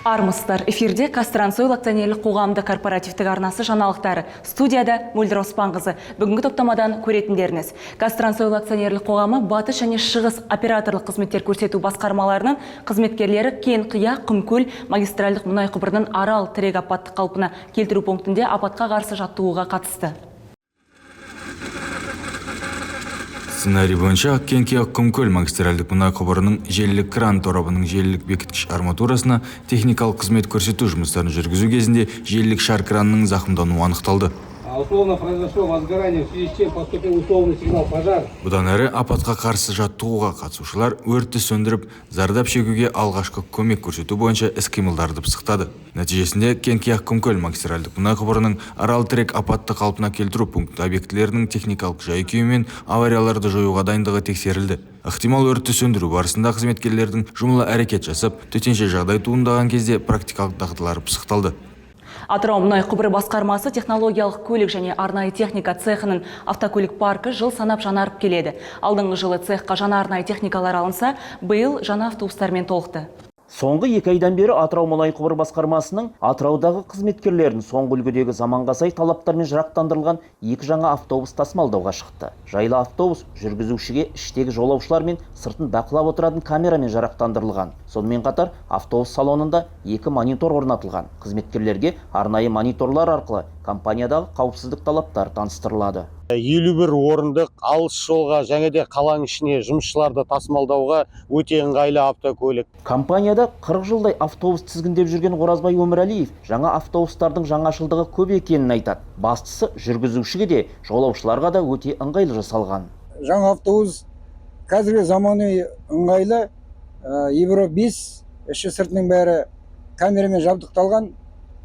Армысыздар. Эфирде Казтрансойл акционерлік қоғамды корпоративтік арнасы жаңалықтары. Студияда Мөлдір Оспанқызы. Бүгінгі топтамадан көретіндеріңіз. Казтрансойл акционерлік қоғамы батыс және шығыс операторлық қызметтер көрсету басқармаларының қызметкерлері Кен-Қия, Құмкөл магистральдық мұнай құбырының Арал тірек апаттық қалпына келтіру пунктінде апатқа қарсы жаттығуға қатысты. Сценарий бойынша Кен-Қия Құмкөл магистральдық мұнай құбырының желілік кран торабының желілік бекіткіш арматурасына техникалық қызмет көрсету жұмыстарын жүргізу кезінде желілік шар кранының зақымдануы анықталды. Условно произошло возгорание, в связи с чем поступил условный сигнал пожар. Бұдан әрі апатқа қарсы жаттығуға қатысушылар өртті сөндіріп, зардап шегуге алғашқы көмек көрсету бойынша іс-қимылдарды пысықтады. Нәтижесінде Кен-Қия Құмкөл магистральдық мұнай құбырының Арал тірек апатты қалпына келтіру пункті объектілерінің техникалық жай-күйі мен аварияларды жоюға дайындығы тексерілді. Ықтимал өртті сөндіру барысында қызметкерлердің жұмыла әрекет жасап, төтенше жағдай туындаған кезде практикалық дағдылары пысықталды. Атырау мұнай құбыры басқармасы технологиялық көлік және арнайы техника цехының автокөлік паркі жыл санап жаңарып келеді. Алдыңғы жылы цехқа жаңа арнайы техникалар алынса, биыл жаңа автобустармен толықты. Соңғы 2 айдан бері Атырау мұнай құбыры басқармасының Атыраудағы қызметкерлерін соңғы үлгідегі заманға сай талаптармен жарақтандырылған 2 жаңа автобус тасымалдауға шықты. Жайлы автобус жүргізушіге іштегі жолаушылар мен сыртын бақылап отыратын камерамен жарақтандырылған. Сонымен қатар автобус салонында 2 монитор орнатылған. Қызметкерлерге арнайы мониторлар арқылы компаниядағы қауіпсіздік талаптары таныстырылады. 51 орындық алыс жолға және де қаланың ішіне жұмысшыларды тасымалдауға өте ыңғайлы автокөлік. Компанияда 40 жылдай автобус тізгіндеп жүрген Оразбай Өмірәлиев жаңа автобустардың жаңашылдығы көп екенін айтады. Бастысы жүргізушіге де, жолаушыларға да өте ыңғайлы жасалған. Жаңа автобус қазіргі заманауи ыңғайлы, Евро 5, іші сыртының бәрі камерамен жабдықталған,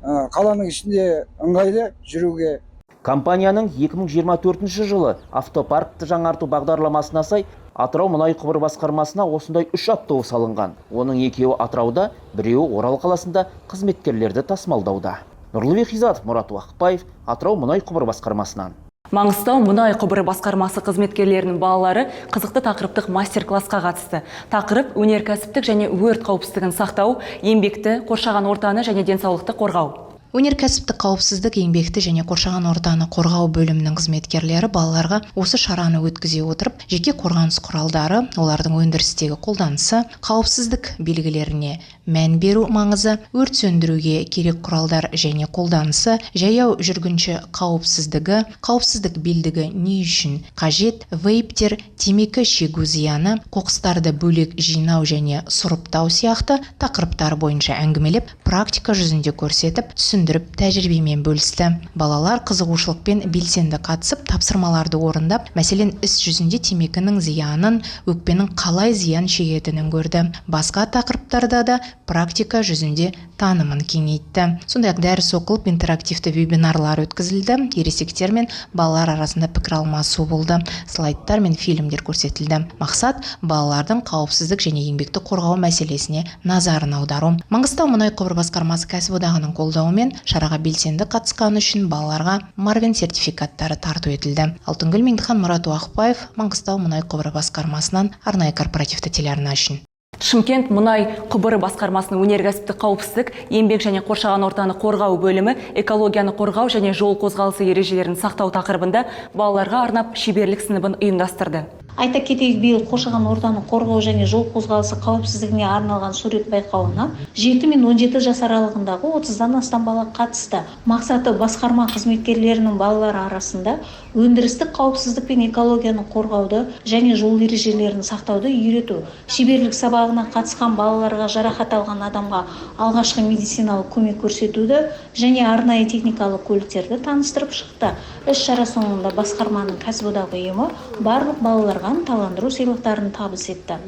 қаланың ішінде ыңғайлы жүруге. Компанияның 2024 жылы автопаркті жаңарту бағдарламасына сай Атырау мұнай құбыры басқармасына осындай 3 автобус алынған. Оның 2-еуі Атырауда, 1-еуі Орал қаласында қызметкерлерді тасымалдауда. Нұрлыбек Хизатов, Мұрат Уақпаев, Атырау мұнай құбыры басқармасынан. Маңғыстау мұнай құбыры басқармасы қызметкерлерінің балалары қызықты тақырыптық мастер-классқа қатысты. Тақырып өнеркәсіптік және өрт қауіпсіздігін сақтау, еңбекті, қоршаған ортаны және денсаулықты қорғау. Өнеркәсіптік қауіпсіздік, еңбекті және қоршаған ортаны қорғау бөлімінің қызметкерлері балаларға осы шараны өткізе отырып, жеке қорғаныс құралдары, олардың өндірістегі қолданысы, қауіпсіздік белгілеріне мән беру маңызы, өрт сөндіруге керек құралдар және қолданысы, жаяу жүргінші қауіпсіздігі, қауіпсіздік белдігі не үшін қажет, вейптер, темекі шегу зияны, қоқыстарды бөлек жинау және сұрыптау сияқты тақырыптар бойынша әңгімелеп, практика жүзінде көрсетіп, түсіндіріп, тәжірибемен бөлісті. Балалар қызығушылықпен белсенді қатысып, тапсырмаларды орындап, мәселен іс жүзінде темекінің зиянын, өкпенің қалай зиян шегетінін көрді. Басқа тақырыптарда да практика жүзінде танымын кеңейтті. Сондай-ақ дәріс оқылып, интерактивті вебинарлар өткізілді. Ересектер мен балалар арасында пікір алмасу болды. Слайдтар мен фильмдер көрсетілді. Мақсат балалардың қауіпсіздік және еңбекті қорғау мәселесіне назарын аудару. Маңғыстау мұнай құбыры басқармасы кәсіподағының қолдауымен шараға белсенді қатысқаны үшін балаларға Марвен сертификаттары тарту етілді. Алтынгүл Меңдіхан, Мұрат Уақпаев, Маңғыстау мұнай құбыры басқармасынан арнайы корпоративті телеарна үшін. Шымкент мұнай құбыры басқармасының өнеркәсіптік қауіпсіздік, еңбек және қоршаған ортаны қорғау бөлімі экологияны қорғау және жол қозғалысы ережелерін сақтау тақырыбында балаларға арнап шеберлік сыныбын ұйымдастырды. Айта кетейік, биыл қоршаған ортаны қорғау және жол қозғалысы қауіпсіздігіне арналған сурет байқауына 7 мен 17 жас аралығындағы 30-дан астам бала қатысты. Мақсаты басқарма қызметкерлерінің балалары арасында өндірістік қауіпсіздік пен экологияны қорғауды және жол ережелерін сақтауды үйрету. Шеберлік сабағына қатысқан балаларға жарақат алған адамға алғашқы медициналық көмек көрсетуді және арнайы техникалық көліктерді таныстырып шықты. Іс-шара соңында басқарманың кәсіподақ ұйымы барлық балаларға таландыру сыйлықтарын табыс етті.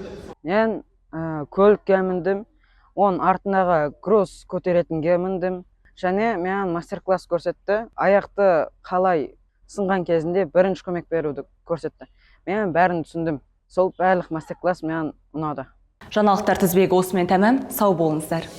Мен көлікке міндім, оның артындағы кросс көтеретінге міндім. Және мен мастер-класс көрсетті. Аяқты қалай сынған кезінде бірінші көмек беруді көрсетті. Мен бәрін түсіндім. Сол барлық мастер-класс мен ұнады. Жаңалықтар тізбегі осымен тәмам. Сау болыңыздар.